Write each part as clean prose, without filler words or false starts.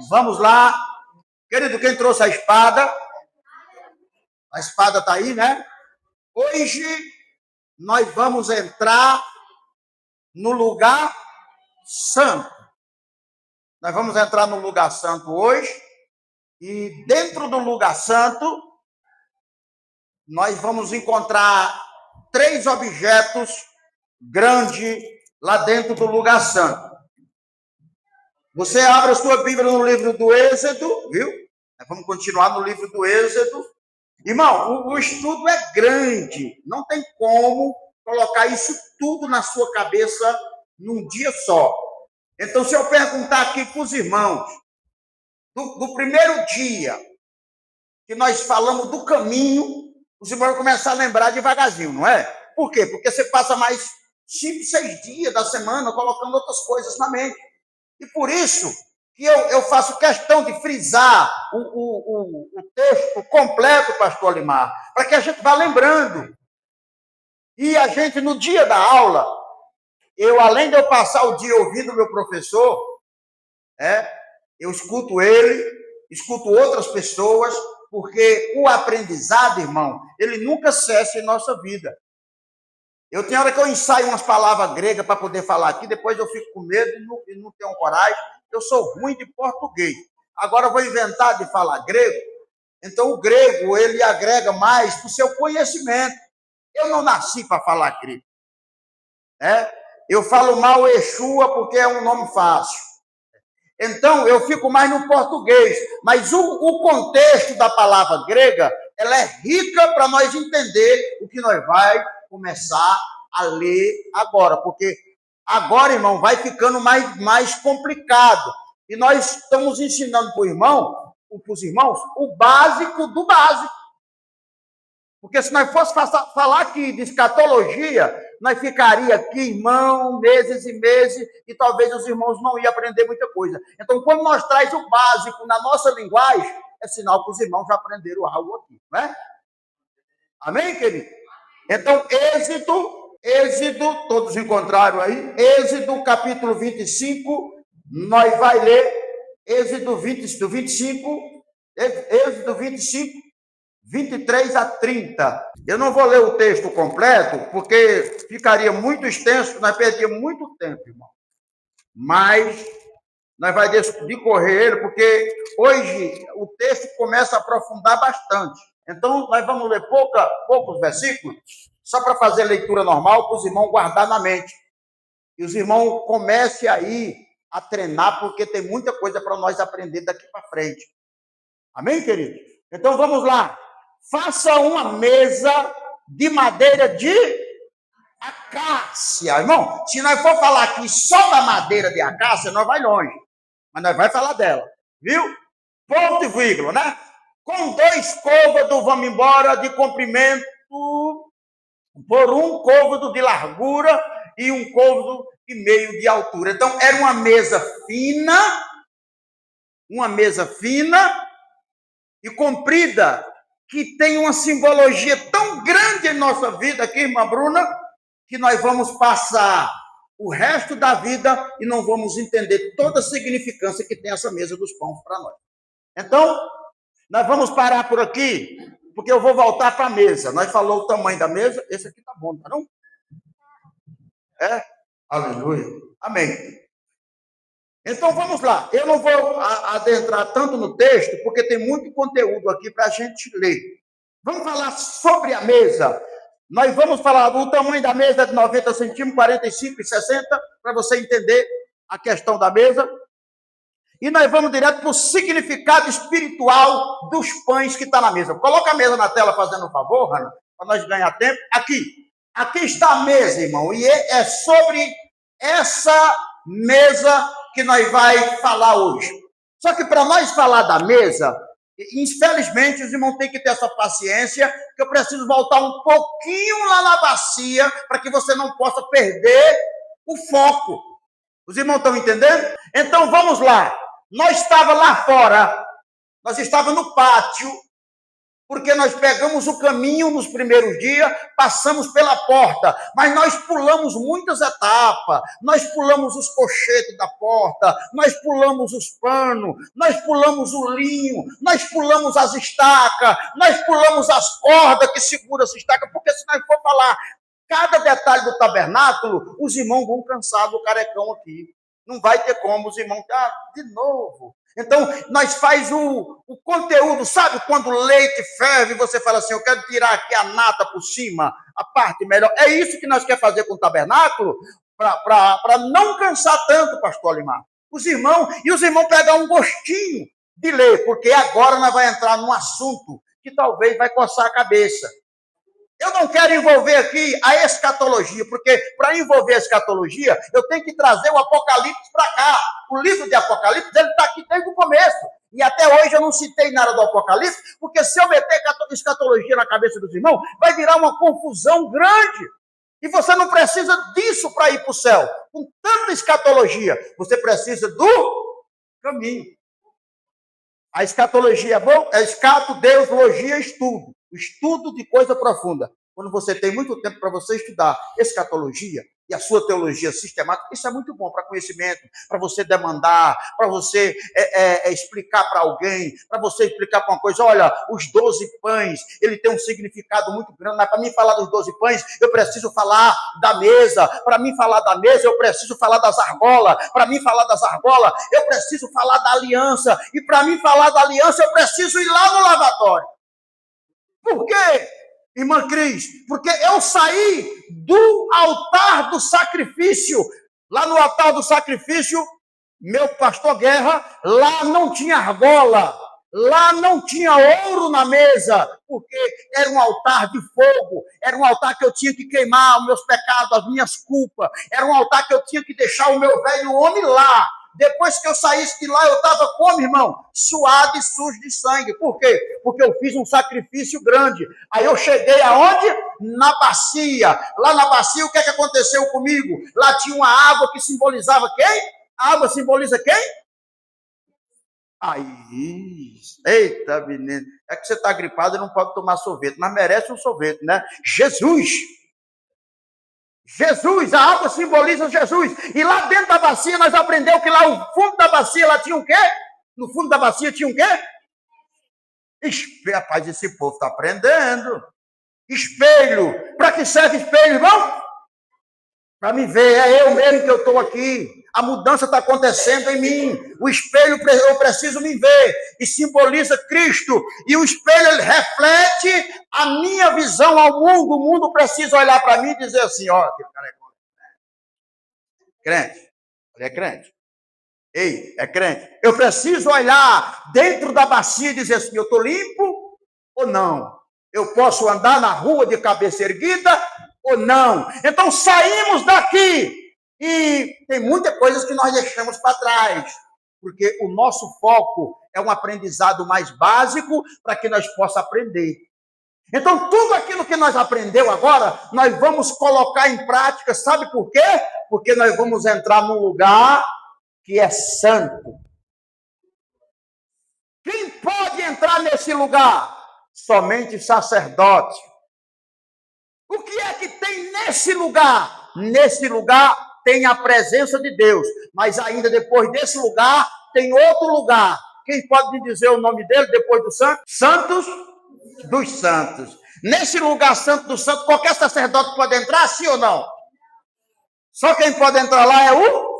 Vamos lá. Querido, quem trouxe a espada? A espada está aí, né? Hoje nós vamos entrar no lugar santo. Nós vamos entrar no lugar santo hoje. E dentro do lugar santo, nós vamos encontrar 3 objetos grandes lá dentro do lugar santo. Você abre a sua Bíblia no livro do Êxodo, viu? Nós vamos continuar no livro do Êxodo. Irmão, o estudo é grande. Não tem como colocar isso tudo na sua cabeça num dia só. Então, se eu perguntar aqui para os irmãos, do primeiro dia que nós falamos do caminho, os irmãos vão começar a lembrar devagarzinho, não é? Por quê? Porque você passa mais 5, 6 dias da semana colocando outras coisas na mente. E por isso que eu faço questão de frisar o texto completo, pastor Alimar, para que a gente vá lembrando. E a gente, no dia da aula, além de eu passar o dia ouvindo o meu professor, eu escuto ele, escuto outras pessoas, porque o aprendizado, irmão, ele nunca cessa em nossa vida. Eu tenho hora que eu ensaio umas palavras gregas para poder falar aqui, depois eu fico com medo e não tenho coragem. Eu sou ruim de português. Agora eu vou inventar de falar grego. Então o grego, ele agrega mais para o seu conhecimento. Eu não nasci para falar grego. Eu falo mal Exua porque é um nome fácil. Então eu fico mais no português. Mas o contexto da palavra grega, ela é rica para nós entender o que nós vai começar a ler agora, porque agora, irmão, vai ficando mais complicado. E nós estamos ensinando para os irmãos, o básico do básico. Porque se nós fosse falar aqui de escatologia, nós ficaria aqui, irmão, meses e meses, e talvez os irmãos não iam aprender muita coisa. Então, quando nós traz o básico na nossa linguagem, é sinal que os irmãos já aprenderam algo aqui, não é? Amém, querido? Então, Êxodo, todos encontraram aí? Êxodo, capítulo 25, nós vai ler Êxodo 25, 23 a 30. Eu não vou ler o texto completo, porque ficaria muito extenso, nós perdíamos muito tempo, irmão. Mas nós vamos decorrer ele, porque hoje o texto começa a aprofundar bastante. Então, nós vamos ler poucos versículos, só para fazer leitura normal, para os irmãos guardar na mente. E os irmãos comecem aí a treinar, porque tem muita coisa para nós aprender daqui para frente. Amém, querido? Então, vamos lá. Faça uma mesa de madeira de acácia. Irmão, se nós for falar aqui só da madeira de acácia, nós vai longe. Mas nós vai falar dela. Viu? Ponto e vírgula, né? Com 2 côvados, vamos embora, de comprimento, por 1 côvado de largura e 1 côvado e meio de altura. Então, era uma mesa fina e comprida, que tem uma simbologia tão grande em nossa vida aqui, irmã Bruna, que nós vamos passar o resto da vida e não vamos entender toda a significância que tem essa mesa dos pães para nós. Então, nós vamos parar por aqui, porque eu vou voltar para a mesa. Nós falamos o tamanho da mesa. Esse aqui tá bom, tá não? Aleluia. Amém. Então, vamos lá. Eu não vou adentrar tanto no texto, porque tem muito conteúdo aqui para a gente ler. Vamos falar sobre a mesa. Nós vamos falar do tamanho da mesa de 90 centímetros, 45 e 60, para você entender a questão da mesa. E nós vamos direto para o significado espiritual dos pães que está na mesa. Coloca a mesa na tela, fazendo um favor, Rana, para nós ganhar tempo. Aqui está a mesa, irmão. E é sobre essa mesa que nós vai falar hoje. Só que para nós falar da mesa, infelizmente, os irmãos têm que ter essa paciência, que eu preciso voltar um pouquinho lá na bacia, para que você não possa perder o foco. Os irmãos estão entendendo? Então, vamos lá. Nós estávamos lá fora, nós estávamos no pátio, Porque nós pegamos o caminho nos primeiros dias, passamos pela porta, mas nós pulamos muitas etapas, nós pulamos os cochetes da porta, nós pulamos os panos, nós pulamos o linho, nós pulamos as estacas, nós pulamos as cordas que seguram as estacas, porque se nós for falar cada detalhe do tabernáculo, os irmãos vão cansar do carecão aqui. Não vai ter como os irmãos, de novo. Então, nós faz o conteúdo, sabe quando o leite ferve e você fala assim, eu quero tirar aqui a nata por cima, a parte melhor. É isso que nós queremos fazer com o tabernáculo, para não cansar tanto, pastor Alimar. Os irmãos pegar um gostinho de ler, porque agora nós vamos entrar num assunto que talvez vai coçar a cabeça. Eu não quero envolver aqui a escatologia, porque para envolver a escatologia, eu tenho que trazer o Apocalipse para cá. O livro de Apocalipse, ele está aqui desde o começo. E até hoje eu não citei nada do Apocalipse, porque se eu meter escatologia na cabeça dos irmãos, vai virar uma confusão grande. E você não precisa disso para ir para o céu. Com tanta escatologia, você precisa do caminho. A escatologia é bom? É escato, Deus, logia, estudo. Estudo de coisa profunda. Quando você tem muito tempo para você estudar escatologia e a sua teologia sistemática, isso é muito bom para conhecimento, para você demandar, para você explicar para alguém, para você explicar para uma coisa, olha, os 12 pães, ele tem um significado muito grande, mas para mim falar dos 12 pães, eu preciso falar da mesa, para mim falar da mesa, eu preciso falar das argolas, para mim falar das argolas, eu preciso falar da aliança, e para mim falar da aliança, eu preciso ir lá no lavatório. Por quê, irmã Cris? Porque eu saí do altar do sacrifício. Lá no altar do sacrifício, meu pastor Guerra, lá não tinha argola, lá não tinha ouro na mesa, porque era um altar de fogo, era um altar que eu tinha que queimar os meus pecados, as minhas culpas, era um altar que eu tinha que deixar o meu velho homem lá. Depois que eu saísse de lá, eu estava como, irmão? Suado e sujo de sangue. Por quê? Porque eu fiz um sacrifício grande. Aí eu cheguei aonde? Na bacia. Lá na bacia, o que é que aconteceu comigo? Lá tinha uma água que simbolizava quem? A água simboliza quem? Aí, eita, menino. É que você está gripado e não pode tomar sorvete, mas merece um sorvete, né? Jesus! Jesus, a água simboliza Jesus. E lá dentro da bacia nós aprendemos que lá o fundo da bacia lá tinha o quê? No fundo da bacia tinha o quê? Espelho. Rapaz, esse povo está aprendendo. Espelho. Para que serve espelho, irmão? Para me ver, é eu mesmo que eu estou aqui. A mudança está acontecendo em mim. O espelho, eu preciso me ver. E simboliza Cristo. E o espelho, ele reflete a minha visão ao mundo. O mundo precisa olhar para mim e dizer assim, ó, aquele cara é crente. Ele é crente. Ei, é crente. Eu preciso olhar dentro da bacia e dizer assim, eu estou limpo ou não? Eu posso andar na rua de cabeça erguida ou não? Então saímos daqui. E tem muitas coisas que nós deixamos para trás, porque o nosso foco é um aprendizado mais básico para que nós possamos aprender. Então, tudo aquilo que nós aprendeu agora, nós vamos colocar em prática, sabe por quê? Porque nós vamos entrar num lugar que é santo. Quem pode entrar nesse lugar? Somente sacerdote. O que é que tem nesse lugar? Nesse lugar tem a presença de Deus, mas ainda depois desse lugar, tem outro lugar. Quem pode me dizer o nome dele depois do santo? Santos dos santos. Nesse lugar santo dos santos, qualquer sacerdote pode entrar, sim ou não? Só quem pode entrar lá é o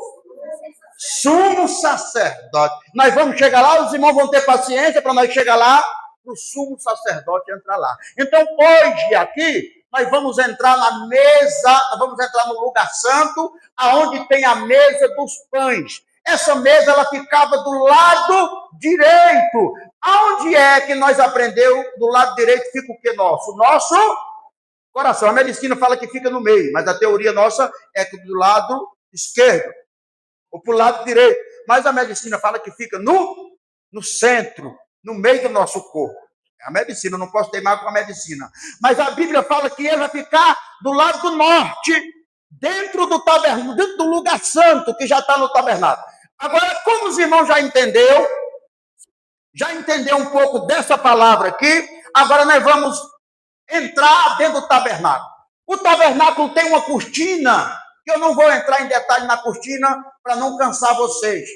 sumo sacerdote. Nós vamos chegar lá, os irmãos vão ter paciência para nós chegar lá, o sumo sacerdote entrar lá. Então, hoje aqui, nós vamos entrar na mesa, nós vamos entrar no lugar santo, aonde tem a mesa dos pães. Essa mesa, ela ficava do lado direito. Aonde é que nós aprendemos? Do lado direito fica o que nosso? Nosso coração. A medicina fala que fica no meio, mas a teoria nossa é que do lado esquerdo, ou para o lado direito. Mas a medicina fala que fica no centro, no meio do nosso corpo. A medicina, eu não posso teimar com a medicina. Mas a Bíblia fala que ele vai ficar do lado do norte, dentro do tabernáculo, dentro do lugar santo que já está no tabernáculo. Agora, como os irmãos já entendeu um pouco dessa palavra aqui, Agora nós vamos entrar dentro do tabernáculo. O tabernáculo tem uma cortina, que eu não vou entrar em detalhe na cortina para não cansar vocês.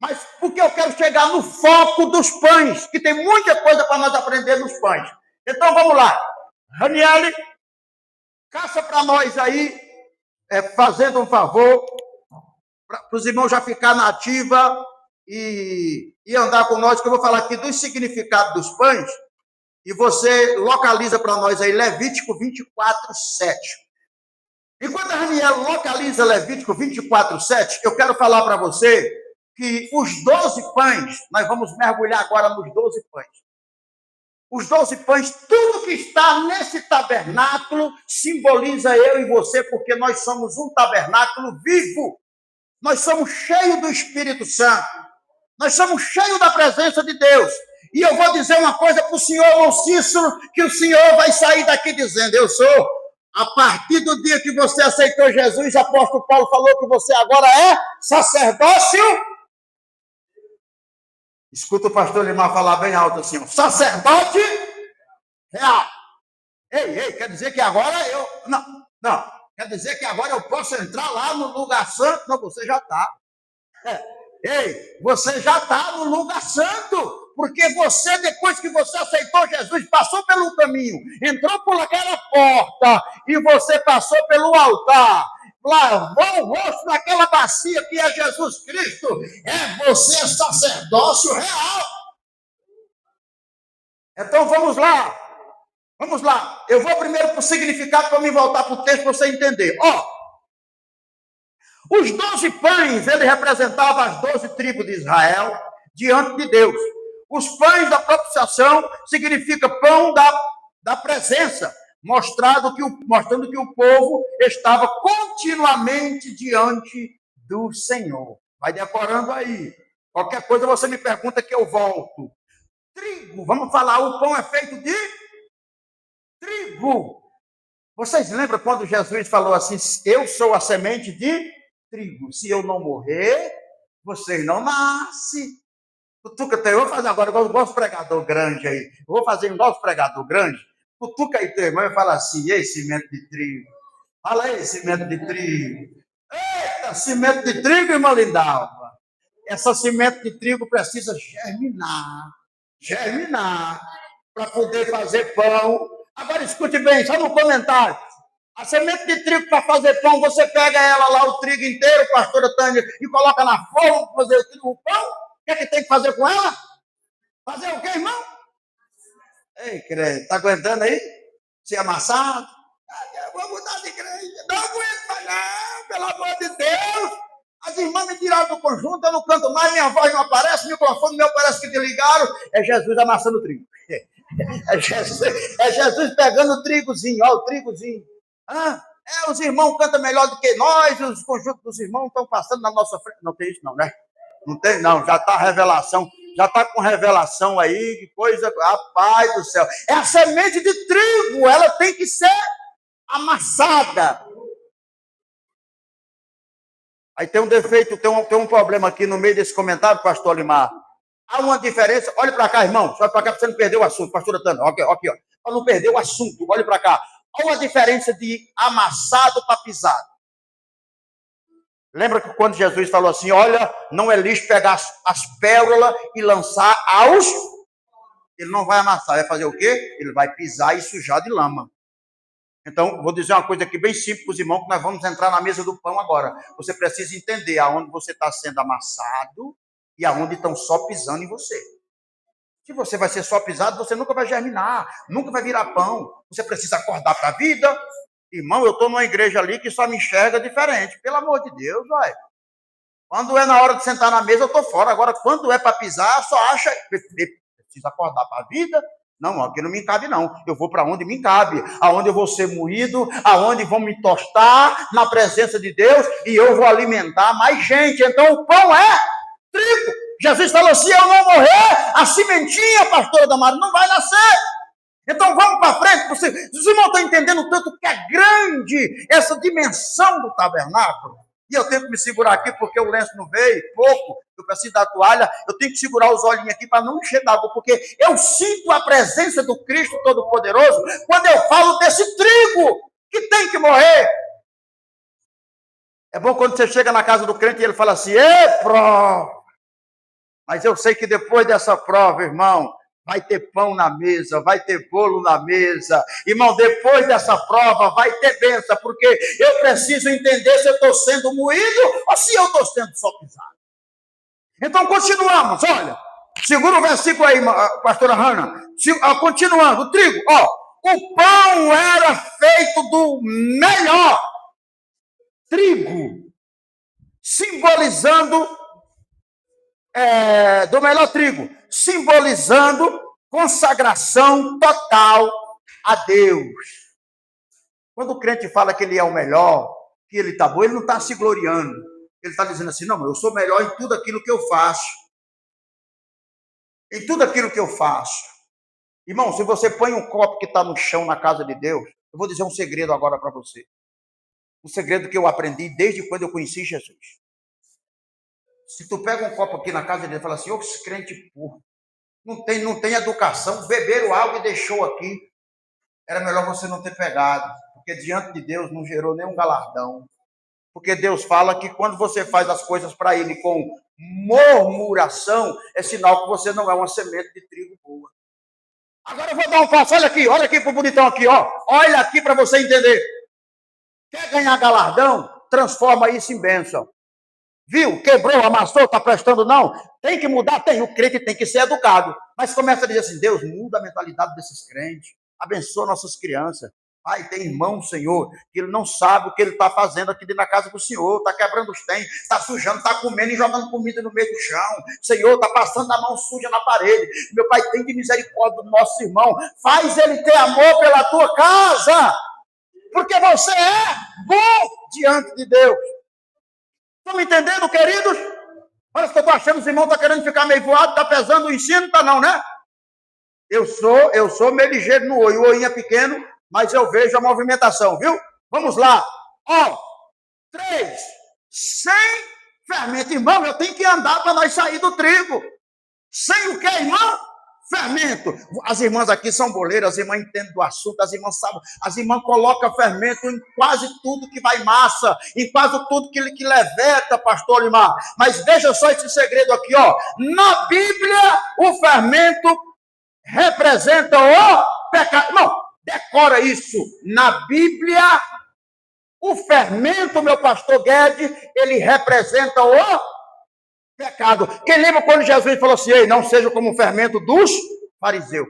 Mas porque eu quero chegar no foco dos pães, que tem muita coisa para nós aprender nos pães. Então vamos lá. Raniele, caça para nós aí, fazendo um favor, para os irmãos já ficar na ativa e andar com nós, que eu vou falar aqui dos significados dos pães, e você localiza para nós aí Levítico 24:7. Enquanto a Raniele localiza Levítico 24:7, eu quero falar para você que os 12 pães, nós vamos mergulhar agora nos 12 pães. Os 12 pães, tudo que está nesse tabernáculo simboliza eu e você, porque nós somos um tabernáculo vivo. Nós somos cheios do Espírito Santo. Nós somos cheios da presença de Deus. E eu vou dizer uma coisa para o senhor Cícero, que o senhor vai sair daqui dizendo, eu sou, a partir do dia que você aceitou Jesus, o apóstolo Paulo falou que você agora é sacerdócio. Escuta o pastor Limar falar bem alto assim, sacerdote real. Ei, quer dizer que agora eu... Não, quer dizer que agora eu posso entrar lá no lugar santo? Não, você já está. Ei, você já está no lugar santo, porque você, depois que você aceitou Jesus, passou pelo caminho, entrou por aquela porta e você passou pelo altar, lavou o rosto naquela bacia que é Jesus Cristo, você sacerdócio real. Então vamos lá, eu vou primeiro para o significado para me voltar para o texto para você entender. Os 12 pães, ele representava as 12 tribos de Israel diante de Deus. Os pães da propiciação significa pão da presença, mostrando que o povo estava continuamente diante do Senhor. Vai decorando aí. Qualquer coisa você me pergunta que eu volto. Trigo, vamos falar, o pão é feito de trigo. Vocês lembram quando Jesus falou assim, eu sou a semente de trigo, se eu não morrer, vocês não nascem. Eu vou fazer agora igual os pregador grande aí. Eu vou fazer igual os pregador grande. Cutuca aí teu irmão e fala assim, ei, cimento de trigo. Fala aí, cimento de trigo. Eita, cimento de trigo, irmã Lindalva. Essa cimento de trigo precisa germinar, para poder fazer pão. Agora escute bem, só no comentário. A semente de trigo para fazer pão, você pega ela lá, o trigo inteiro, pastora Tânia, e coloca na forma para fazer o pão. O que tem que fazer com ela? Fazer o quê, irmão? Ei, credo, está aguentando aí? Se amassado? Eu vou mudar de igreja. Não aguento mais, não, pelo amor de Deus. As irmãs me tiraram do conjunto, eu não canto mais, minha voz não aparece, o microfone meu parece que desligaram. É Jesus amassando o trigo. É Jesus pegando o trigozinho, ó, o trigozinho. Os irmãos cantam melhor do que nós, os conjuntos dos irmãos estão passando na nossa frente. Não tem isso não, né? Não tem não, já está revelação, já está com revelação aí, que coisa, rapaz do céu. É a semente de trigo, ela tem que ser amassada. Aí tem um defeito, tem um problema aqui no meio desse comentário, pastor Limar. Há uma diferença, olhe para cá, irmão, olhe para cá para você não perder o assunto, pastora Tânia, aqui, ó, para não perder o assunto, olhe para cá. Olha a diferença de amassado para pisado. Lembra que quando Jesus falou assim, olha, não é lixo pegar as pérolas e lançar aos... Ele não vai amassar, vai fazer o quê? Ele vai pisar e sujar de lama. Então, vou dizer uma coisa aqui bem simples para os irmãos, que nós vamos entrar na mesa do pão agora. Você precisa entender aonde você está sendo amassado e aonde estão só pisando em você. Se você vai ser só pisado, você nunca vai germinar, nunca vai virar pão. Você precisa acordar para a vida. Irmão, eu estou numa igreja ali que só me enxerga diferente. Pelo amor de Deus, vai. Quando é na hora de sentar na mesa, eu estou fora. Agora, quando é para pisar, só acha... Precisa acordar para a vida. Não, aqui não me cabe, não. Eu vou para onde me cabe. Aonde eu vou ser moído, aonde vão me tostar, na presença de Deus, e eu vou alimentar mais gente. Então, o pão é trigo. Jesus falou, se eu não morrer, a sementinha, pastora Damara, não vai nascer. Então vamos para frente. Os irmãos estão entendendo tanto que é grande essa dimensão do tabernáculo. E eu tenho que me segurar aqui porque o lenço não veio, pouco, eu preciso da toalha, eu tenho que segurar os olhinhos aqui para não encher d'água, porque eu sinto a presença do Cristo Todo-Poderoso quando eu falo desse trigo que tem que morrer. É bom quando você chega na casa do crente e ele fala assim, prova. Mas eu sei que depois dessa prova, irmão, vai ter pão na mesa, vai ter bolo na mesa. Irmão, depois dessa prova vai ter bênção, porque eu preciso entender se eu estou sendo moído ou se eu estou sendo só pisado. Então, continuamos, olha. Segura o versículo aí, pastora Hannah. Continuando, o trigo, o pão era feito do melhor trigo, simbolizando do melhor trigo, simbolizando consagração total a Deus. Quando o crente fala que ele é o melhor, que ele está bom, ele não está se gloriando. Ele está dizendo assim, não, eu sou melhor em tudo aquilo que eu faço. Em tudo aquilo que eu faço. Irmão, se você põe um copo que está no chão na casa de Deus, eu vou dizer um segredo agora para você. Um segredo que eu aprendi desde quando eu conheci Jesus. Se tu pega um copo aqui na casa dele e fala assim, esse crente porra, não tem educação, beberam água e deixou aqui. Era melhor você não ter pegado, porque diante de Deus não gerou nenhum galardão. Porque Deus fala que quando você faz as coisas para Ele com murmuração, é sinal que você não é uma semente de trigo boa. Agora eu vou dar um passo, olha aqui pro bonitão aqui, olha aqui para você entender. Quer ganhar galardão? Transforma isso em bênção. Viu? Quebrou, amassou, está prestando não? Tem que mudar? Tem. O crente tem que ser educado. Mas começa a dizer assim, Deus, muda a mentalidade desses crentes. Abençoa nossas crianças. Pai, tem irmão, Senhor, que ele não sabe o que ele está fazendo aqui dentro da casa do Senhor. Está quebrando os trem, está sujando, está comendo e jogando comida no meio do chão. Senhor, está passando a mão suja na parede. Meu Pai, tem de misericórdia do nosso irmão. Faz ele ter amor pela tua casa. Porque você é bom diante de Deus. Estão me entendendo, queridos? Parece que eu estou achando que os irmãos estão querendo ficar meio voado, está pesando o ensino, está não, né? Eu sou meio ligeiro no olho, o olhinho é pequeno, mas eu vejo a movimentação, viu? Vamos lá. 3. Sem fermento. Irmão, eu tenho que andar para nós sair do trigo. Sem o quê, irmão? Fermento. As irmãs aqui são boleiras, as irmãs entendem do assunto, as irmãs sabem, as irmãs colocam fermento em quase tudo que vai massa, em quase tudo que leveta, pastor Limar. Mas veja só esse segredo aqui, Na Bíblia, o fermento representa o pecado. Não, decora isso. Na Bíblia, o fermento, meu pastor Guedes, ele representa o pecado. Quem lembra quando Jesus falou assim, ei, não seja como o fermento dos fariseus.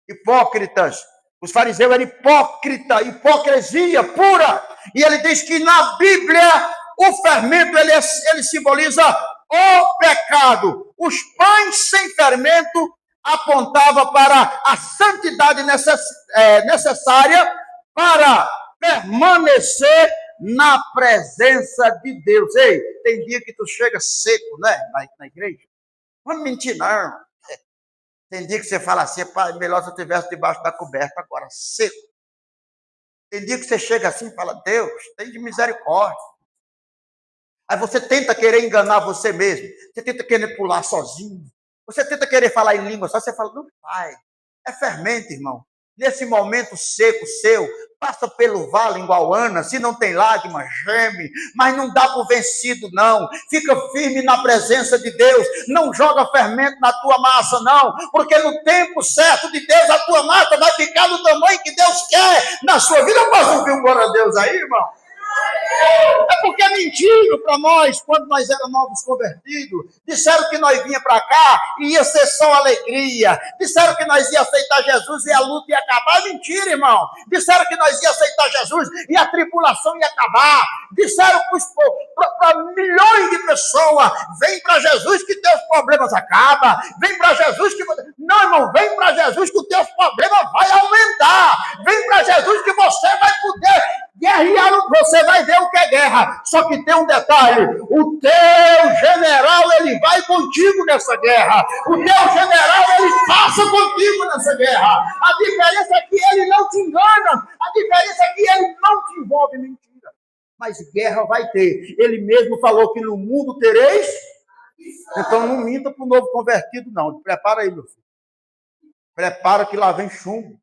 Hipócritas. Os fariseus eram hipócritas, hipocrisia pura. E ele diz que na Bíblia o fermento ele simboliza o pecado. Os pães sem fermento apontavam para a santidade necessária para permanecer na presença de Deus. Ei, tem dia que tu chega seco, né? Na igreja. Não vamos mentir, não. Tem dia que você fala assim, pai, melhor se eu estivesse debaixo da coberta agora, seco. Tem dia que você chega assim e fala, Deus, tem de misericórdia. Aí você tenta querer enganar você mesmo. Você tenta querer pular sozinho. Você tenta querer falar em língua só. Você fala, não vai. É fermento, irmão. Nesse momento seco seu, passa pelo vale igual Ana, se não tem lágrima, geme, mas não dá por vencido, não. Fica firme na presença de Deus, não joga fermento na tua massa, não, porque no tempo certo de Deus, a tua massa vai ficar do tamanho que Deus quer na sua vida. Eu posso ouvir um glória a Deus aí, irmão? É porque mentiram para nós, quando nós éramos novos convertidos. Disseram que nós vinha para cá e ia ser só alegria. Disseram que nós ia aceitar Jesus e a luta ia acabar. Mentira, irmão. Disseram que nós ia aceitar Jesus e a tribulação ia acabar. Disseram para milhões de pessoas, vem para Jesus que teus problemas acabam. Vem para Jesus que... Não, irmão, vem para Jesus que os teus problemas vai aumentar. Vem para Jesus que você vai poder guerrear, você vai ver o que é guerra. Só que tem um detalhe: o teu general, ele vai contigo nessa guerra. O teu general, ele passa contigo nessa guerra. A diferença é que ele não te engana. A diferença é que ele não te envolve em mentira. mas guerra vai ter. Ele mesmo falou que no mundo tereis. Então não minta para o novo convertido, não. Prepara aí, meu filho. Prepara que lá vem chumbo.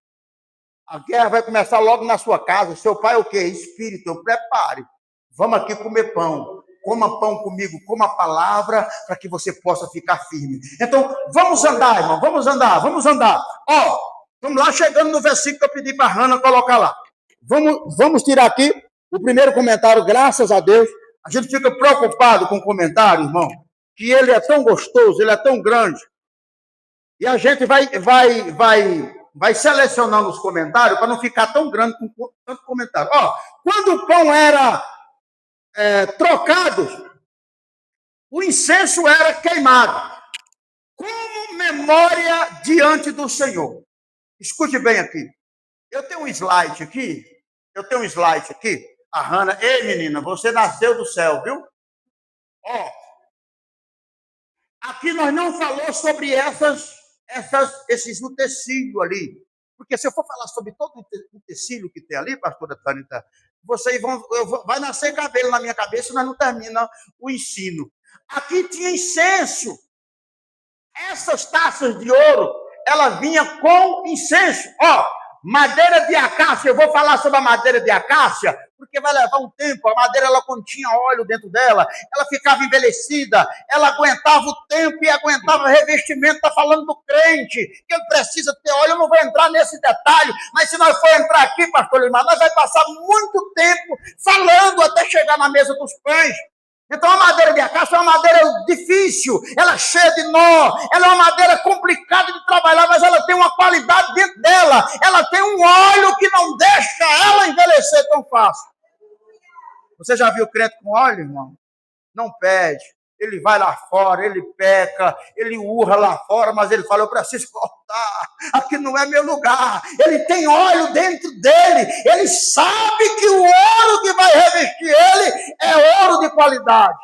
A guerra vai começar logo na sua casa. Seu pai é o quê? Espírito. Então prepare. Vamos aqui comer pão. Coma pão comigo, coma a palavra, para que você possa ficar firme. Então, vamos andar, irmão. Vamos andar, vamos andar. Ó, vamos lá, chegando no versículo que eu pedi para a Hannah colocar lá. Vamos tirar aqui o primeiro comentário, graças a Deus. A gente fica preocupado com o comentário, irmão, que ele é tão gostoso, ele é tão grande. E a gente vai selecionando os comentários para não ficar tão grande com tanto comentário. Ó, quando o pão era trocado, o incenso era queimado, como memória diante do Senhor. Escute bem aqui. Eu tenho um slide aqui. A Hannah, ei menina, você nasceu do céu, viu? Ó, aqui nós não falamos sobre esses utensílios ali. Porque se eu for falar sobre todo o tecido que tem ali, pastora Tânita, vai nascer cabelo na minha cabeça e nós não terminamos o ensino. Aqui tinha incenso. Essas taças de ouro, ela vinha com incenso. Ó, madeira de acácia, eu vou falar sobre a madeira de acácia, porque vai levar um tempo. A madeira, ela continha óleo dentro dela, ela ficava envelhecida, ela aguentava o tempo e aguentava o revestimento. Está falando do crente, que ele precisa ter óleo. Eu não vou entrar nesse detalhe, mas se nós for entrar aqui, pastor Limar, nós vamos passar muito tempo falando até chegar na mesa dos pães. Então a madeira de acácia é uma madeira difícil, ela é cheia de nó, ela é uma madeira complicada de trabalhar, mas ela tem uma qualidade dentro dela, ela tem um óleo que não deixa ela envelhecer tão fácil. Você já viu crente com óleo, irmão? Não pede. Ele vai lá fora, ele peca, ele urra lá fora, mas ele fala, eu preciso cortar, aqui não é meu lugar. Ele tem óleo dentro dele, ele sabe que o ouro que vai revestir ele é ouro de qualidade.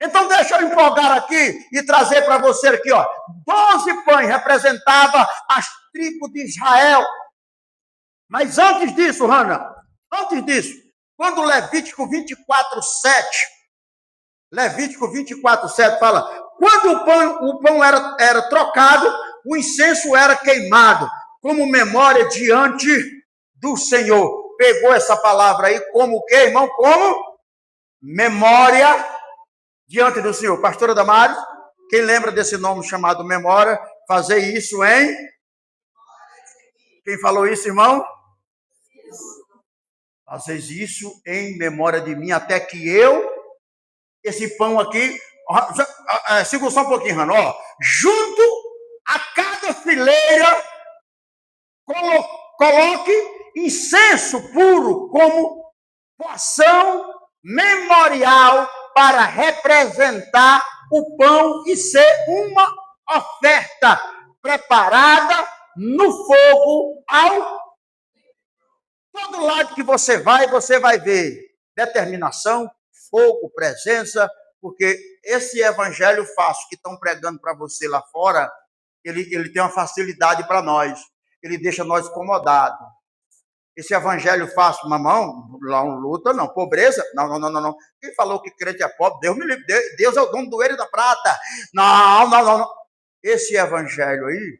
Então deixa eu empolgar aqui e trazer para você aqui, ó, 12 pães representavam as tribos de Israel. Mas antes disso, Hannah, quando Levítico 24:7 fala, quando o pão era trocado, o incenso era queimado, como memória diante do Senhor. Pegou essa palavra aí como o quê, irmão? Como memória diante do Senhor. Pastora Damares, quem lembra desse nome chamado memória? Fazer isso em... Quem falou isso, irmão? Fazer isso em memória de mim, até que eu... Esse pão aqui, segura só um pouquinho, Rano, ó, junto a cada fileira, coloque incenso puro como poção memorial para representar o pão e ser uma oferta preparada no fogo ao... Todo lado que você vai ver determinação, fogo, presença, porque esse evangelho fácil que estão pregando para você lá fora, ele tem uma facilidade para nós, ele deixa nós incomodados. Esse evangelho fácil, mamão, lá não luta, não, pobreza, não. Quem falou que crente é pobre? Deus me livre, Deus é o dono do ouro e da prata. Não. Esse evangelho aí,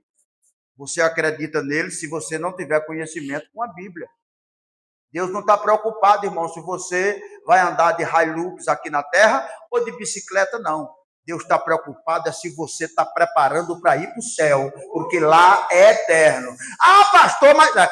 você acredita nele se você não tiver conhecimento com a Bíblia. Deus não está preocupado, irmão, se você vai andar de Hilux aqui na terra ou de bicicleta, não. Deus está preocupado se você está preparando para ir para o céu, porque lá é eterno. Ah, pastor, mas é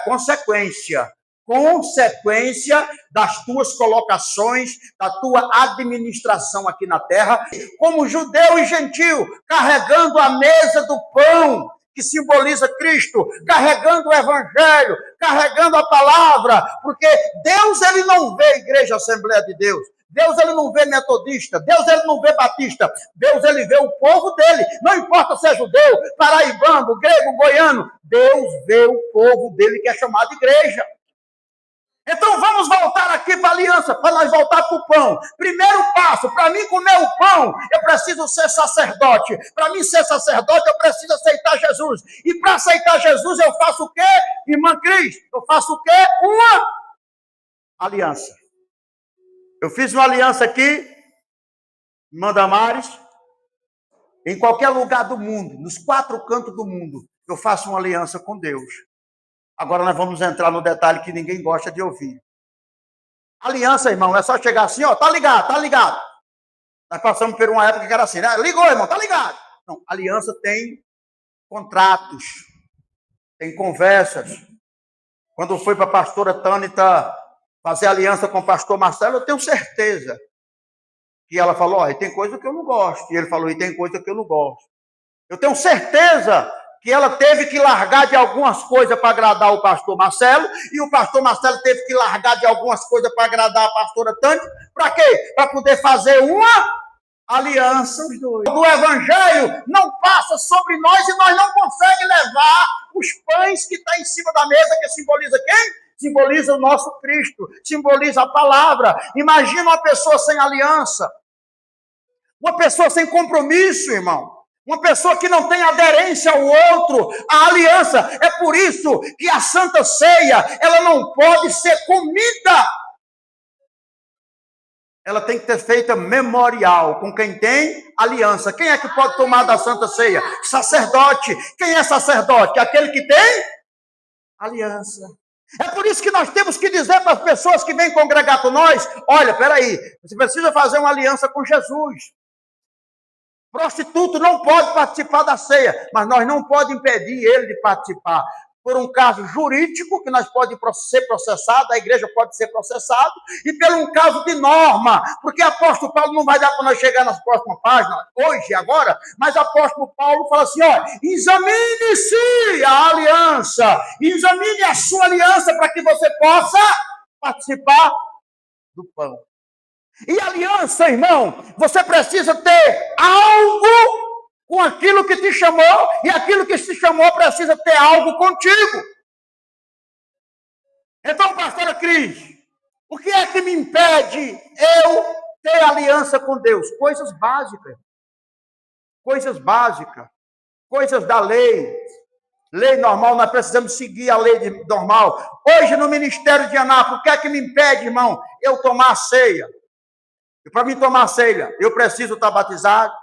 consequência das tuas colocações, da tua administração aqui na terra, como judeu e gentil, carregando a mesa do pão, que simboliza Cristo, carregando o Evangelho, carregando a palavra, porque Deus, ele não vê Igreja Assembleia de Deus, Deus, ele não vê metodista, Deus, ele não vê batista, Deus, ele vê o povo dele, não importa se é judeu, paraibano, grego, goiano, Deus vê o povo dele que é chamado igreja. Então vamos voltar aqui para a aliança, para nós voltar para o pão. Primeiro passo, para mim comer o pão, eu preciso ser sacerdote. Para mim ser sacerdote, eu preciso aceitar Jesus. E para aceitar Jesus, eu faço o quê, irmã Cris? Eu faço o quê? Uma aliança. Eu fiz uma aliança aqui, irmã Damares, em qualquer lugar do mundo, nos 4 cantos do mundo, eu faço uma aliança com Deus. Agora nós vamos entrar no detalhe que ninguém gosta de ouvir. Aliança, irmão, é só chegar assim, ó, tá ligado, tá ligado. Nós passamos por uma época que era assim, né? Ligou, irmão, tá ligado. Não, aliança tem contratos, tem conversas. Quando foi para a pastora Tânita fazer aliança com o pastor Marcelo, eu tenho certeza que ela falou, ó, tem coisa que eu não gosto. E ele falou, e tem coisa que eu não gosto. Eu tenho certeza que ela teve que largar de algumas coisas para agradar o pastor Marcelo, e o pastor Marcelo teve que largar de algumas coisas para agradar a pastora Tânia. Para quê? Para poder fazer uma aliança, os dois. O evangelho não passa sobre nós e nós não conseguimos levar os pães que estão em cima da mesa, que simboliza quem? Simboliza o nosso Cristo, simboliza a palavra. Imagina uma pessoa sem aliança, uma pessoa sem compromisso, irmão. Uma pessoa que não tem aderência ao outro, a aliança. É por isso que a Santa Ceia, ela não pode ser comida. Ela tem que ter feita memorial com quem tem aliança. Quem é que pode tomar da Santa Ceia? Sacerdote. Quem é sacerdote? Aquele que tem aliança. É por isso que nós temos que dizer para as pessoas que vêm congregar com nós, olha, peraí, você precisa fazer uma aliança com Jesus. Prostituto não pode participar da ceia, mas nós não podemos impedir ele de participar. Por um caso jurídico, que nós podemos ser processados, a igreja pode ser processada, e pelo um caso de norma, porque apóstolo Paulo não vai dar para nós chegar nas próximas páginas, hoje, agora, mas apóstolo Paulo fala assim, ó, examine-se a aliança, examine a sua aliança para que você possa participar do pão. E aliança, irmão, você precisa ter algo com aquilo que te chamou, e aquilo que te chamou precisa ter algo contigo. Então, pastora Cris, o que é que me impede eu ter aliança com Deus? Coisas básicas. Coisas básicas. Coisas da lei. Lei normal, nós precisamos seguir a lei normal. Hoje, no ministério de Anápolis, o que é que me impede, irmão, eu tomar a ceia? E para mim tomar a ceia, eu preciso estar batizado.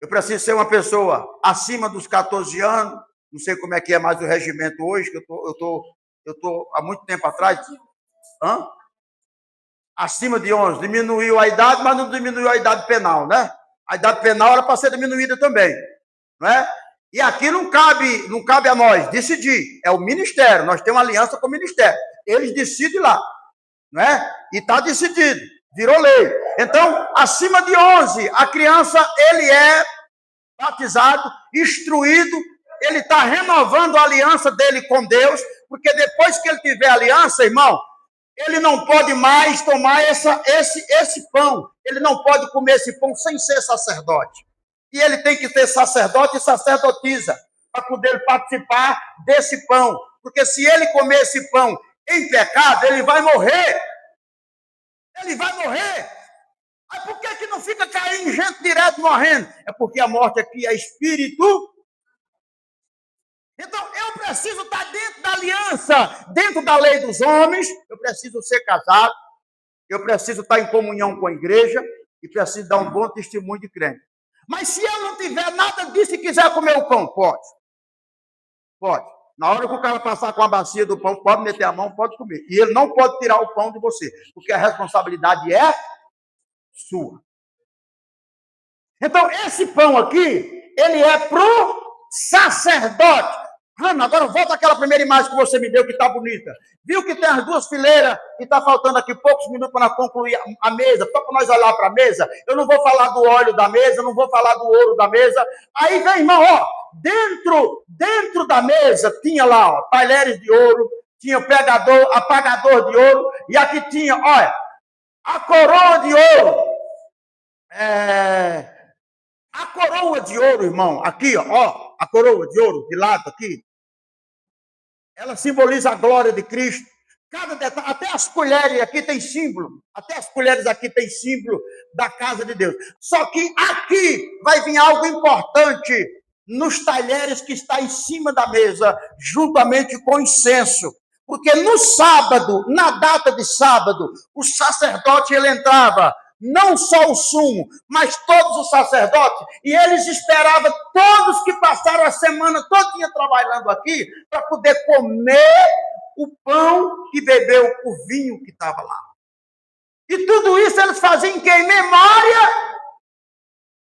Eu preciso ser uma pessoa acima dos 14 anos. Não sei como é que é mais o regimento hoje, que eu tô há muito tempo atrás. Acima de 11. Diminuiu a idade, mas não diminuiu a idade penal, né? A idade penal era para ser diminuída também, não é? E aqui não cabe a nós decidir. É o ministério. Nós temos uma aliança com o ministério. Eles decidem lá, não é? E está decidido. Virou lei. Então, acima de 11, a criança, ele é batizado, instruído, ele está renovando a aliança dele com Deus, porque depois que ele tiver aliança, irmão, ele não pode mais tomar esse pão. Ele não pode comer esse pão sem ser sacerdote. E ele tem que ser sacerdote e sacerdotisa para poder participar desse pão. Porque se ele comer esse pão em pecado, ele vai morrer. Ele vai morrer. Mas por que não fica caindo gente direto morrendo? É porque a morte aqui é espírito. Então, eu preciso estar dentro da aliança, dentro da lei dos homens. Eu preciso ser casado. Eu preciso estar em comunhão com a igreja. E preciso dar um bom testemunho de crente. Mas se eu não tiver nada disso e quiser comer o pão, pode. Pode. Na hora que o cara passar com a bacia do pão, pode meter a mão, pode comer. E ele não pode tirar o pão de você, porque a responsabilidade é sua. Então, esse pão aqui, ele é pro sacerdote. Ana, agora volta àquela primeira imagem que você me deu, que está bonita. Viu que tem as duas fileiras e está faltando aqui poucos minutos para concluir a mesa, só para nós olhar para a mesa. Eu não vou falar do óleo da mesa, não vou falar do ouro da mesa. Aí vem, irmão, ó, dentro da mesa tinha lá, ó, talheres de ouro, tinha apagador de ouro, e aqui tinha, olha, a coroa de ouro. A coroa de ouro, irmão, aqui, ó, a coroa de ouro de lado aqui, ela simboliza a glória de Cristo. Cada detalhe, até as colheres aqui tem símbolo. Até as colheres aqui tem símbolo da casa de Deus. Só que aqui vai vir algo importante nos talheres que está em cima da mesa, juntamente com o incenso. Porque no sábado, na data de sábado, o sacerdote ele entrava, não só o sumo, mas todos os sacerdotes, e eles esperavam todos que passaram a semana todinha trabalhando aqui, para poder comer o pão e beber o vinho que estava lá. E tudo isso eles faziam em quê? Em memória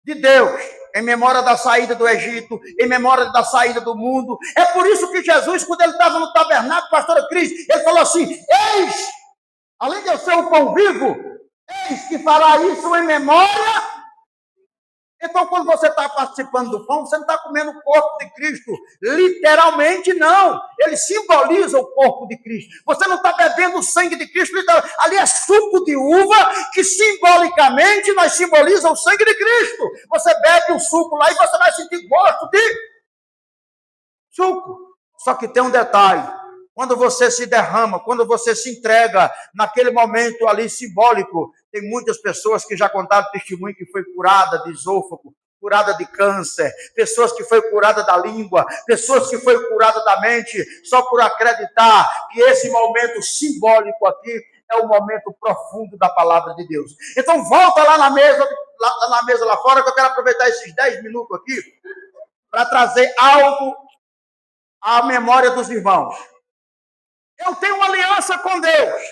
de Deus, em memória da saída do Egito, em memória da saída do mundo. É por isso que Jesus, quando ele estava no tabernáculo, pastora Cris, ele falou assim: eis, além de eu ser o pão vivo, eis que fará isso em memória. Então, quando você está participando do pão, você não está comendo o corpo de Cristo. Literalmente, não. Ele simboliza o corpo de Cristo. Você não está bebendo o sangue de Cristo. Ali é suco de uva, que simbolicamente nós simboliza o sangue de Cristo. Você bebe o suco lá e você vai sentir gosto de suco. Só que tem um detalhe. Quando você se derrama, quando você se entrega naquele momento ali simbólico, tem muitas pessoas que já contaram testemunho que foi curada de esôfago, curada de câncer, pessoas que foi curada da língua, pessoas que foi curada da mente, só por acreditar que esse momento simbólico aqui é o momento profundo da palavra de Deus. Então volta lá na mesa lá fora, que eu quero aproveitar esses 10 minutos aqui para trazer algo à memória dos irmãos. Eu tenho uma aliança com Deus.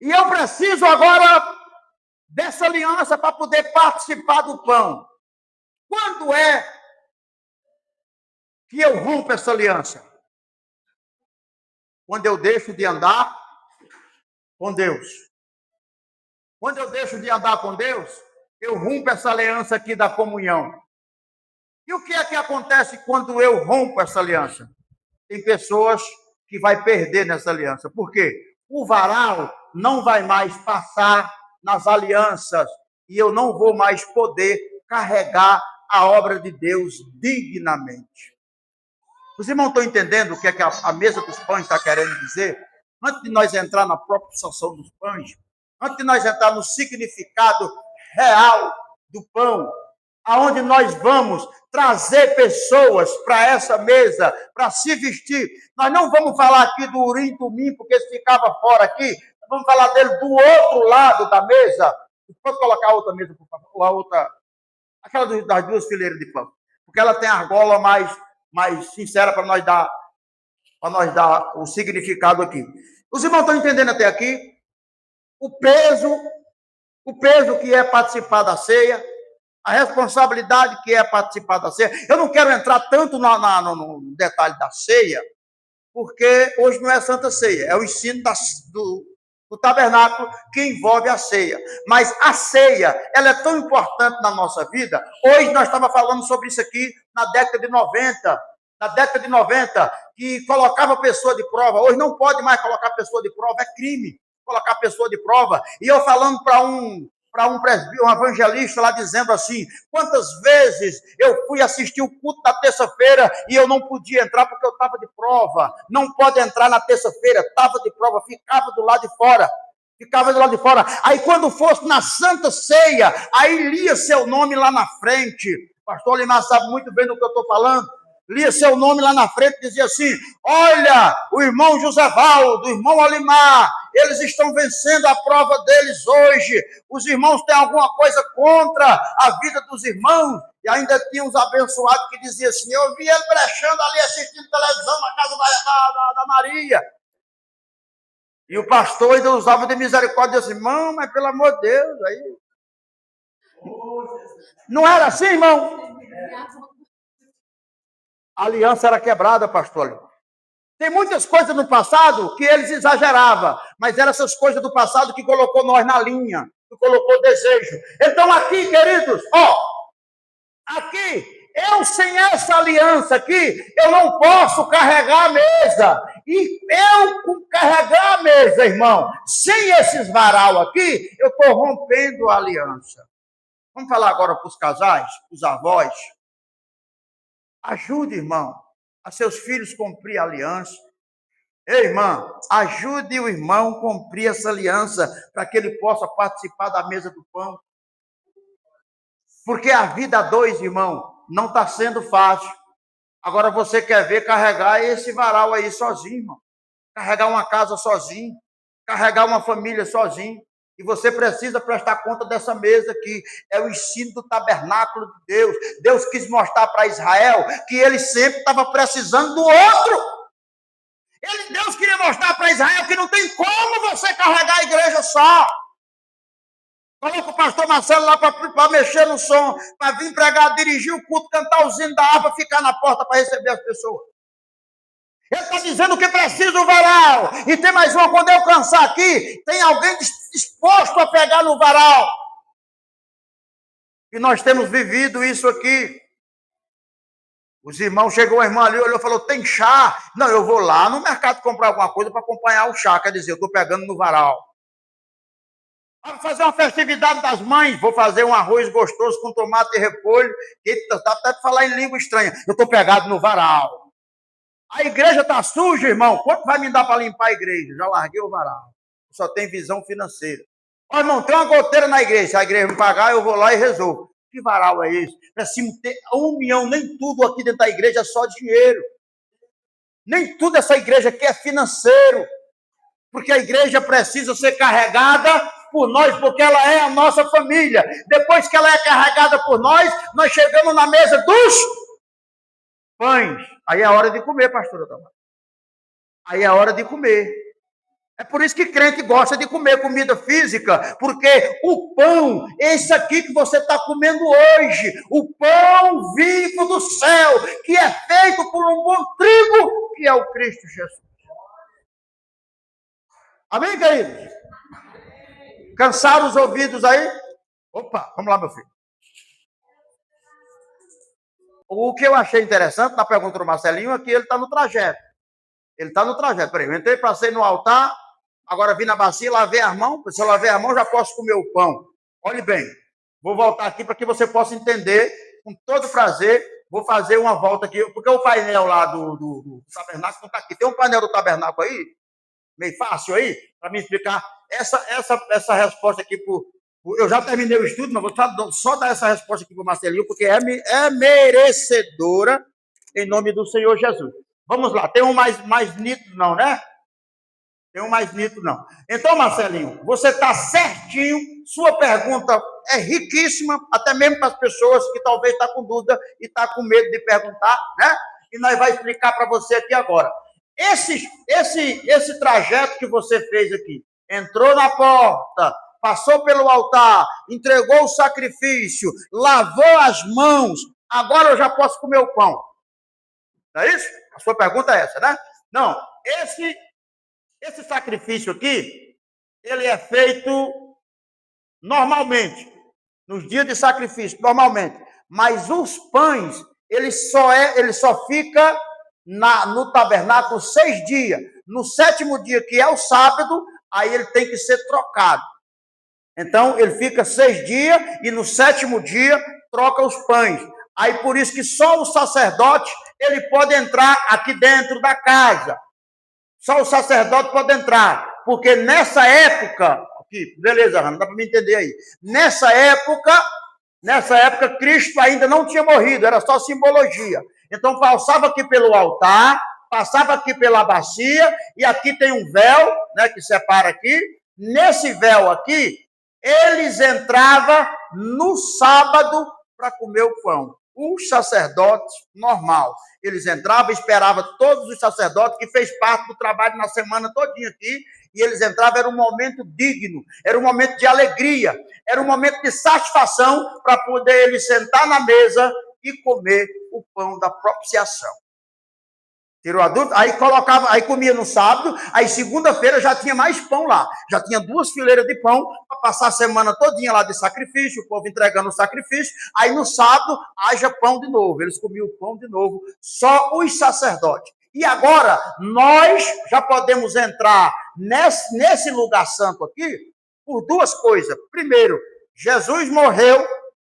E eu preciso agora dessa aliança para poder participar do pão. Quando é que eu rompo essa aliança? Quando eu deixo de andar com Deus. Quando eu deixo de andar com Deus, eu rompo essa aliança aqui da comunhão. E o que é que acontece quando eu rompo essa aliança? Tem pessoas que vai perder nessa aliança. Por quê? O varal não vai mais passar nas alianças e eu não vou mais poder carregar a obra de Deus dignamente. Os irmãos estão entendendo o que é que a mesa dos pães está querendo dizer? Antes de nós entrar na própria situação dos pães, antes de nós entrar no significado real do pão, aonde nós vamos trazer pessoas para essa mesa, para se vestir. Nós não vamos falar aqui do Urim Tumim, porque ele ficava fora aqui. Vamos falar dele do outro lado da mesa. Pode colocar a outra mesa, por favor? A outra, aquela das duas fileiras de pão. Porque ela tem a argola mais sincera para nós dar o significado aqui. Os irmãos estão entendendo até aqui? O peso que é participar da ceia, a responsabilidade que é participar da ceia. Eu não quero entrar tanto no detalhe da ceia, porque hoje não é Santa Ceia, é o ensino do tabernáculo que envolve a ceia. Mas a ceia, ela é tão importante na nossa vida. Hoje nós estávamos falando sobre isso aqui na década de 90. Na década de 90, que colocava a pessoa de prova. Hoje não pode mais colocar a pessoa de prova, é crime colocar a pessoa de prova. E eu falando para um presbítero, um evangelista lá dizendo assim: quantas vezes eu fui assistir o culto da terça-feira e eu não podia entrar porque eu estava de prova. Não pode entrar na terça-feira, estava de prova, ficava do lado de fora. Aí quando fosse na Santa Ceia, aí lia seu nome lá na frente. O pastor Limar sabe muito bem do que eu estou falando. Lia seu nome lá na frente e dizia assim: olha, o irmão José Valdo, o irmão Olimar, eles estão vencendo a prova deles hoje. Os irmãos têm alguma coisa contra a vida dos irmãos? E ainda tinha uns abençoados que diziam assim: eu vi ele brechando ali, assistindo televisão na casa da Maria. E o pastor ainda usava de misericórdia e disse assim: irmão, mas pelo amor de Deus, aí. Não era assim, irmão? A aliança era quebrada, pastor. Tem muitas coisas no passado que eles exageravam, mas eram essas coisas do passado que colocou nós na linha, que colocou desejo. Então aqui, queridos, aqui, eu sem essa aliança aqui, eu não posso carregar a mesa. E eu carregar a mesa, irmão, sem esses varal aqui, eu estou rompendo a aliança. Vamos falar agora para os casais, para os avós. Ajude, irmão, a seus filhos cumprir a aliança. Ei, irmã, ajude o irmão a cumprir essa aliança para que ele possa participar da mesa do pão. Porque a vida a dois, irmão, não está sendo fácil. Agora você quer ver carregar esse varal aí sozinho, irmão. Carregar uma casa sozinho. Carregar uma família sozinho. E você precisa prestar conta dessa mesa aqui. É o ensino do tabernáculo de Deus. Deus quis mostrar para Israel que ele sempre estava precisando do outro. Deus queria mostrar para Israel que não tem como você carregar a igreja só. Coloca o pastor Marcelo lá para mexer no som, para vir pregar, dirigir o culto, cantar o hino da harpa, ficar na porta para receber as pessoas. Ele está dizendo que precisa o varal. E tem mais uma, quando eu cansar aqui, tem alguém disposto a pegar no varal. E nós temos vivido isso aqui. Os irmãos, chegou a irmã ali, olhou e falou, tem chá? Não, eu vou lá no mercado comprar alguma coisa para acompanhar o chá. Quer dizer, eu estou pegando no varal. Vamos fazer uma festividade das mães. Vou fazer um arroz gostoso com tomate e repolho. Está até para falar em língua estranha. Eu estou pegado no varal. A igreja está suja, irmão. Quanto vai me dar para limpar a igreja? Já larguei o varal. Só tem visão financeira. Ó, irmão, tem uma goteira na igreja. Se a igreja me pagar, eu vou lá e resolvo. Que varal é esse? Precisamos ter a união. Nem tudo aqui dentro da igreja é só dinheiro. Nem tudo essa igreja aqui é financeiro. Porque a igreja precisa ser carregada por nós, porque ela é a nossa família. Depois que ela é carregada por nós, nós chegamos na mesa dos pães. Aí é hora de comer, pastora Tamara. Aí é hora de comer. É por isso que crente gosta de comer comida física, porque o pão, esse aqui que você está comendo hoje, o pão vivo do céu, que é feito por um bom trigo, que é o Cristo Jesus. Amém, queridos? Cansaram os ouvidos aí? Opa, vamos lá, meu filho. O que eu achei interessante na pergunta do Marcelinho é que ele está no trajeto. Ele está no trajeto. Peraí, eu entrei, passei no altar, agora vim na bacia, lavei as mãos. Se eu lavei as mãos, já posso comer o pão. Olhe bem, vou voltar aqui para que você possa entender com todo prazer. Vou fazer uma volta aqui, porque o painel lá do tabernáculo não está aqui. Tem um painel do tabernáculo aí? Meio fácil aí, para me explicar essa resposta aqui. Eu já terminei o estudo, mas vou só dar essa resposta aqui para o Marcelinho, porque é merecedora em nome do Senhor Jesus. Vamos lá, tem um mais nítido não, né? Tem um mais nítido não. Então, Marcelinho, você está certinho, sua pergunta é riquíssima, até mesmo para as pessoas que talvez estão com dúvida e estão com medo de perguntar, né? E nós vamos explicar para você aqui agora. Esse trajeto que você fez aqui, entrou na porta, passou pelo altar, entregou o sacrifício, lavou as mãos, agora eu já posso comer o pão. Não é isso? A sua pergunta é essa, né? Não, esse sacrifício aqui, ele é feito normalmente, nos dias de sacrifício, normalmente. Mas os pães, ele só fica no tabernáculo 6 dias. No 7º dia, que é o sábado, aí ele tem que ser trocado. Então, ele fica 6 dias e no 7º dia troca os pães. Aí, por isso que só o sacerdote, ele pode entrar aqui dentro da casa. Só o sacerdote pode entrar. Porque nessa época, aqui, beleza, Rana, dá para me entender aí. Nessa época, Cristo ainda não tinha morrido, era só simbologia. Então, passava aqui pelo altar, passava aqui pela bacia, e aqui tem um véu, né, que separa aqui. Nesse véu aqui, eles entravam no sábado para comer o pão. Os sacerdotes, normal. Eles entravam, esperavam todos os sacerdotes, que fez parte do trabalho na semana todinha aqui, e eles entravam, era um momento digno, era um momento de alegria, era um momento de satisfação para poder eles sentar na mesa e comer o pão da propiciação. Tirou a dúvida? Aí comia no sábado, aí segunda-feira já tinha mais pão lá. Já tinha 2 fileiras de pão para passar a semana todinha lá de sacrifício, o povo entregando o sacrifício. Aí no sábado, haja pão de novo. Eles comiam o pão de novo, só os sacerdotes. E agora, nós já podemos entrar nesse lugar santo aqui por 2 coisas. Primeiro, Jesus morreu,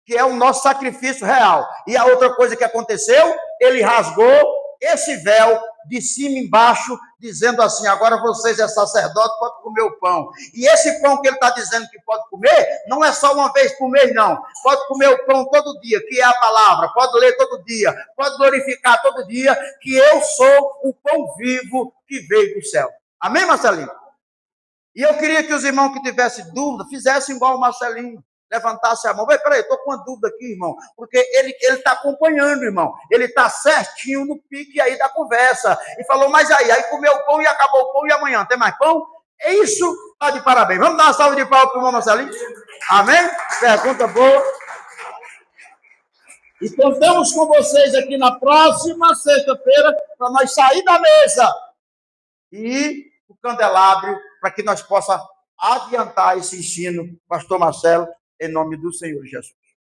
que é o nosso sacrifício real. E a outra coisa que aconteceu, ele rasgou esse véu de cima embaixo, dizendo assim, agora vocês é sacerdote, pode comer o pão. E esse pão que ele está dizendo que pode comer, não é só uma vez por mês, não. Pode comer o pão todo dia, que é a palavra. Pode ler todo dia. Pode glorificar todo dia, que eu sou o pão vivo que veio do céu. Amém, Marcelinho? E eu queria que os irmãos que tivessem dúvida, fizessem igual o Marcelinho. Levantasse a mão. Peraí, estou com uma dúvida aqui, irmão. Porque ele está acompanhando, irmão. Ele está certinho no pique aí da conversa. E falou, mas aí comeu o pão e acabou o pão e amanhã tem mais pão? É isso? Está de parabéns. Vamos dar uma salva de palmas para o irmão Marcelinho? Amém? Pergunta boa. E contamos com vocês aqui na próxima sexta-feira para nós sair da mesa e o candelabro para que nós possamos adiantar esse ensino, pastor Marcelo, em nome do Senhor Jesus.